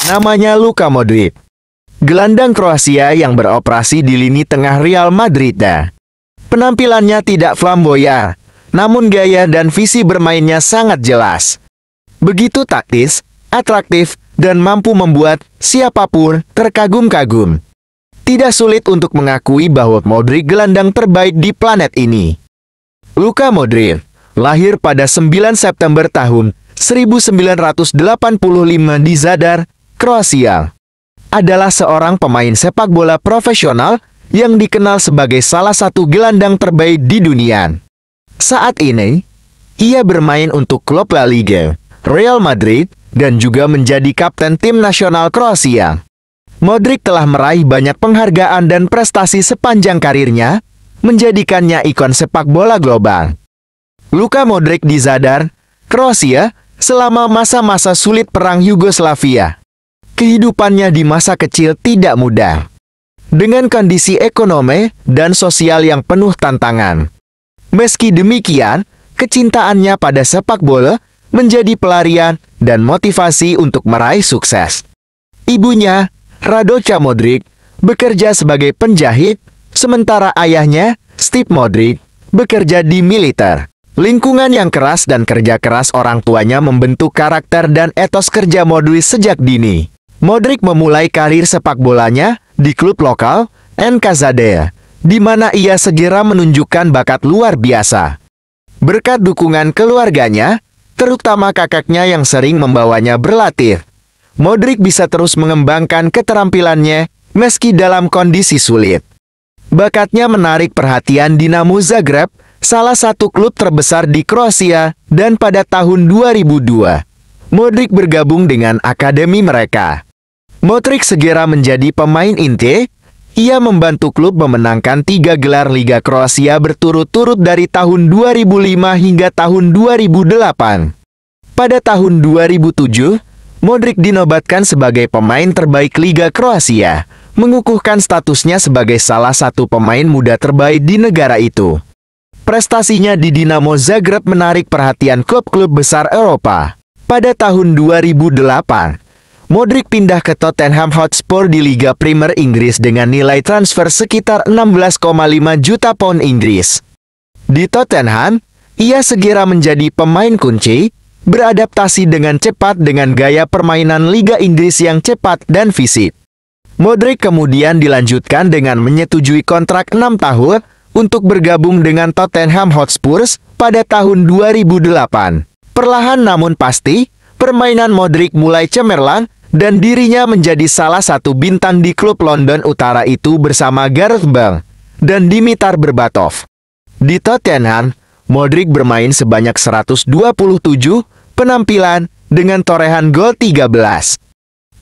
Namanya Luka Modric, gelandang Kroasia yang beroperasi di lini tengah Real Madrid. Penampilannya tidak flamboyan, namun gaya dan visi bermainnya sangat jelas. Begitu taktis, atraktif, dan mampu membuat siapapun terkagum-kagum. Tidak sulit untuk mengakui bahwa Modric gelandang terbaik di planet ini. Luka Modric lahir pada 9 September tahun 1985 di Zadar, Kroasia. Adalah seorang pemain sepak bola profesional yang dikenal sebagai salah satu gelandang terbaik di dunia. Saat ini, ia bermain untuk klub La Liga, Real Madrid, dan juga menjadi kapten tim nasional Kroasia. Modric telah meraih banyak penghargaan dan prestasi sepanjang karirnya, menjadikannya ikon sepak bola global. Luka Modric di Zadar, Kroasia, selama masa-masa sulit Perang Yugoslavia. Kehidupannya di masa kecil tidak mudah, dengan kondisi ekonomi dan sosial yang penuh tantangan. Meski demikian, kecintaannya pada sepak bola menjadi pelarian dan motivasi untuk meraih sukses. Ibunya, Radocha Modric, bekerja sebagai penjahit, sementara ayahnya, Steve Modric, bekerja di militer. Lingkungan yang keras dan kerja keras orang tuanya membentuk karakter dan etos kerja Modric sejak dini. Modric memulai karir sepak bolanya di klub lokal, NK Zadar, di mana ia segera menunjukkan bakat luar biasa. Berkat dukungan keluarganya, terutama kakaknya yang sering membawanya berlatih, Modric bisa terus mengembangkan keterampilannya meski dalam kondisi sulit. Bakatnya menarik perhatian Dinamo Zagreb, salah satu klub terbesar di Kroasia, dan pada tahun 2002, Modric bergabung dengan akademi mereka. Modric segera menjadi pemain inti. Ia membantu klub memenangkan 3 gelar Liga Kroasia berturut-turut dari tahun 2005 hingga tahun 2008. Pada tahun 2007, Modric dinobatkan sebagai pemain terbaik Liga Kroasia, mengukuhkan statusnya sebagai salah satu pemain muda terbaik di negara itu. Prestasinya di Dinamo Zagreb menarik perhatian klub-klub besar Eropa. Pada tahun 2008, Modric pindah ke Tottenham Hotspur di Liga Premier Inggris dengan nilai transfer sekitar 16,5 juta pound Inggris. Di Tottenham, ia segera menjadi pemain kunci, beradaptasi dengan cepat dengan gaya permainan Liga Inggris yang cepat dan fisik. Modric kemudian dilanjutkan dengan menyetujui kontrak 6 tahun untuk bergabung dengan Tottenham Hotspur pada tahun 2008. Perlahan namun pasti, permainan Modric mulai cemerlang dan dirinya menjadi salah satu bintang di klub London Utara itu bersama Gareth Bale dan Dimitar Berbatov. Di Tottenham, Modric bermain sebanyak 127 penampilan dengan torehan gol 13.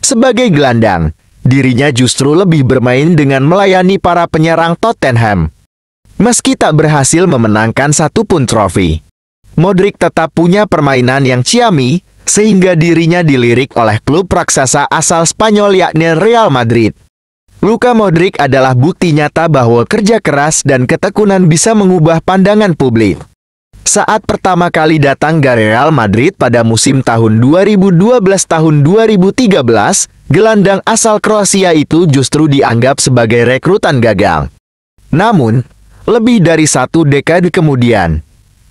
Sebagai gelandang, dirinya justru lebih bermain dengan melayani para penyerang Tottenham. Meski tak berhasil memenangkan satupun trofi, Modric tetap punya permainan yang ciamik, sehingga dirinya dilirik oleh klub raksasa asal Spanyol yakni Real Madrid. Luka Modric adalah bukti nyata bahwa kerja keras dan ketekunan bisa mengubah pandangan publik. Saat pertama kali datang ke Real Madrid pada musim tahun 2012-2013, gelandang asal Kroasia itu justru dianggap sebagai rekrutan gagal. Namun, lebih dari 1 dekade kemudian,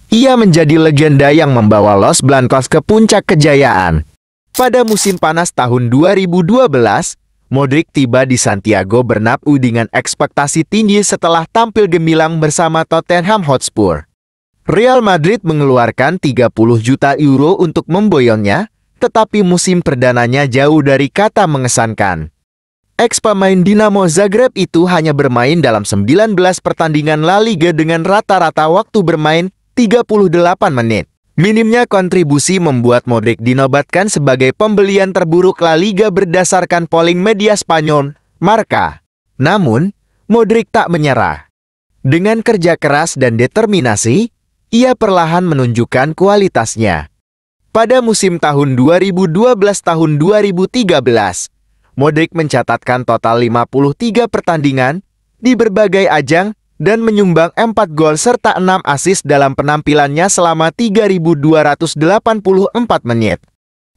ia menjadi legenda yang membawa Los Blancos ke puncak kejayaan. Pada musim panas tahun 2012, Modric tiba di Santiago Bernabeu dengan ekspektasi tinggi setelah tampil gemilang bersama Tottenham Hotspur. Real Madrid mengeluarkan 30 juta euro untuk memboyongnya, tetapi musim perdananya jauh dari kata mengesankan. Ex-pemain Dinamo Zagreb itu hanya bermain dalam 19 pertandingan La Liga dengan rata-rata waktu bermain 38 menit. Minimnya kontribusi membuat Modric dinobatkan sebagai pembelian terburuk La Liga berdasarkan polling media Spanyol, Marca. Namun, Modric tak menyerah. Dengan kerja keras dan determinasi, ia perlahan menunjukkan kualitasnya. Pada musim tahun 2012-2013, Modric mencatatkan total 53 pertandingan di berbagai ajang dan menyumbang 4 gol serta 6 assist dalam penampilannya selama 3.284 menit.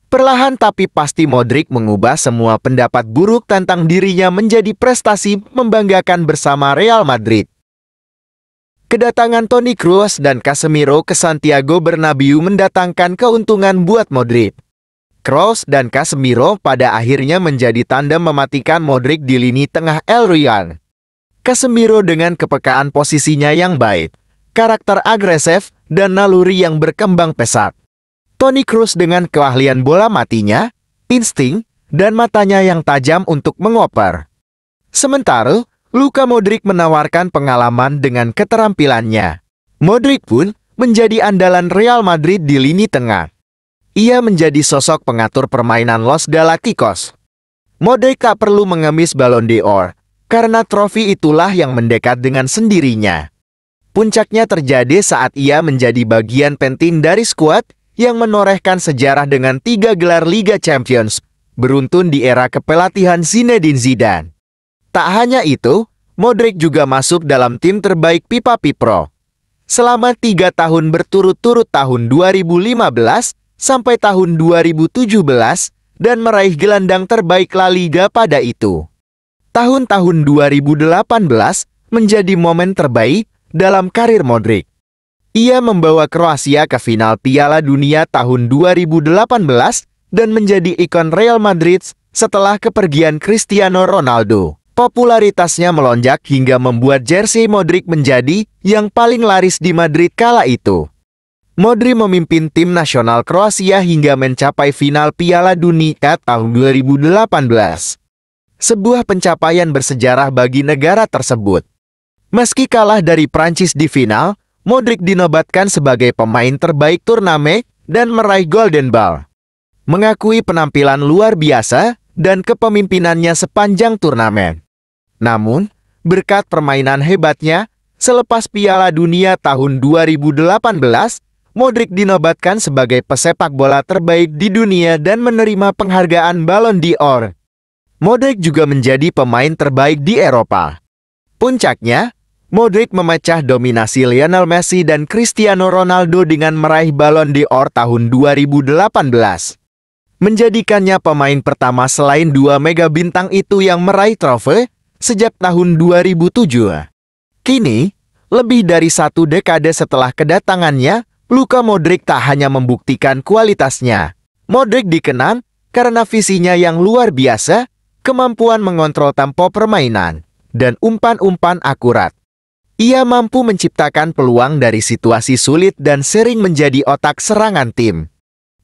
Perlahan tapi pasti Modric mengubah semua pendapat buruk tentang dirinya menjadi prestasi membanggakan bersama Real Madrid. Kedatangan Toni Kroos dan Casemiro ke Santiago Bernabeu mendatangkan keuntungan buat Modric. Kroos dan Casemiro pada akhirnya menjadi tandem mematikan Modric di lini tengah El Royal. Casemiro dengan kepekaan posisinya yang baik, karakter agresif, dan naluri yang berkembang pesat. Toni Kroos dengan keahlian bola matinya, insting, dan matanya yang tajam untuk mengoper. Sementara, Luka Modric menawarkan pengalaman dengan keterampilannya. Modric pun menjadi andalan Real Madrid di lini tengah. Ia menjadi sosok pengatur permainan Los Galacticos. Modric tak perlu mengemis Ballon d'Or, karena trofi itulah yang mendekat dengan sendirinya. Puncaknya terjadi saat ia menjadi bagian penting dari skuad yang menorehkan sejarah dengan 3 gelar Liga Champions, beruntun di era kepelatihan Zinedine Zidane. Tak hanya itu, Modric juga masuk dalam tim terbaik Pipa Pro selama 3 tahun berturut-turut tahun 2015 sampai tahun 2017 dan meraih gelandang terbaik La Liga pada itu. Tahun-tahun 2018 menjadi momen terbaik dalam karir Modric. Ia membawa Kroasia ke final Piala Dunia tahun 2018 dan menjadi ikon Real Madrid setelah kepergian Cristiano Ronaldo. Popularitasnya melonjak hingga membuat jersey Modric menjadi yang paling laris di Madrid kala itu. Modric memimpin tim nasional Kroasia hingga mencapai final Piala Dunia tahun 2018. Sebuah pencapaian bersejarah bagi negara tersebut. Meski kalah dari Prancis di final, Modric dinobatkan sebagai pemain terbaik turnamen dan meraih Golden Ball. Mengakui penampilan luar biasa dan kepemimpinannya sepanjang turnamen. Namun, berkat permainan hebatnya, selepas Piala Dunia tahun 2018, Modric dinobatkan sebagai pesepak bola terbaik di dunia dan menerima penghargaan Ballon d'Or. Modric juga menjadi pemain terbaik di Eropa. Puncaknya, Modric memecah dominasi Lionel Messi dan Cristiano Ronaldo dengan meraih Ballon d'Or tahun 2018. Menjadikannya pemain pertama selain 2 mega bintang itu yang meraih trofe sejak tahun 2007. Kini, lebih dari 1 dekade setelah kedatangannya, Luka Modric tak hanya membuktikan kualitasnya. Modric dikenal karena visinya yang luar biasa, kemampuan mengontrol tempo permainan, dan umpan-umpan akurat. Ia mampu menciptakan peluang dari situasi sulit dan sering menjadi otak serangan tim.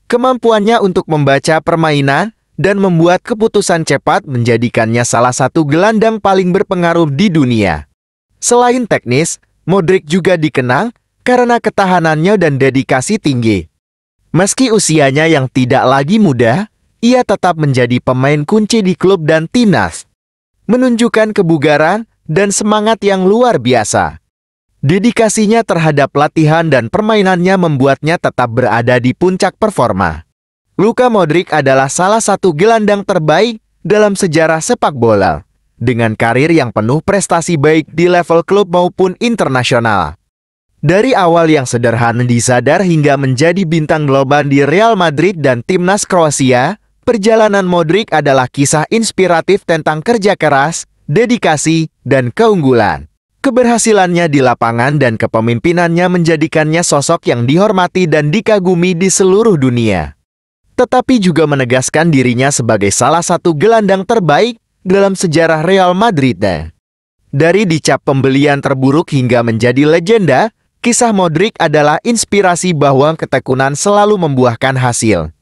Kemampuannya untuk membaca permainan dan membuat keputusan cepat menjadikannya salah satu gelandang paling berpengaruh di dunia. Selain teknis, Modric juga dikenal karena ketahanannya dan dedikasi tinggi. Meski usianya yang tidak lagi muda, ia tetap menjadi pemain kunci di klub dan timnas. Menunjukkan kebugaran dan semangat yang luar biasa. Dedikasinya terhadap latihan dan permainannya membuatnya tetap berada di puncak performa. Luka Modric adalah salah satu gelandang terbaik dalam sejarah sepak bola, dengan karir yang penuh prestasi baik di level klub maupun internasional. Dari awal yang sederhana disadar hingga menjadi bintang global di Real Madrid dan timnas Kroasia, perjalanan Modric adalah kisah inspiratif tentang kerja keras, dedikasi, dan keunggulan. Keberhasilannya di lapangan dan kepemimpinannya menjadikannya sosok yang dihormati dan dikagumi di seluruh dunia. Tetapi juga menegaskan dirinya sebagai salah satu gelandang terbaik dalam sejarah Real Madrid. Dari dicap pembelian terburuk hingga menjadi legenda, kisah Modric adalah inspirasi bahwa ketekunan selalu membuahkan hasil.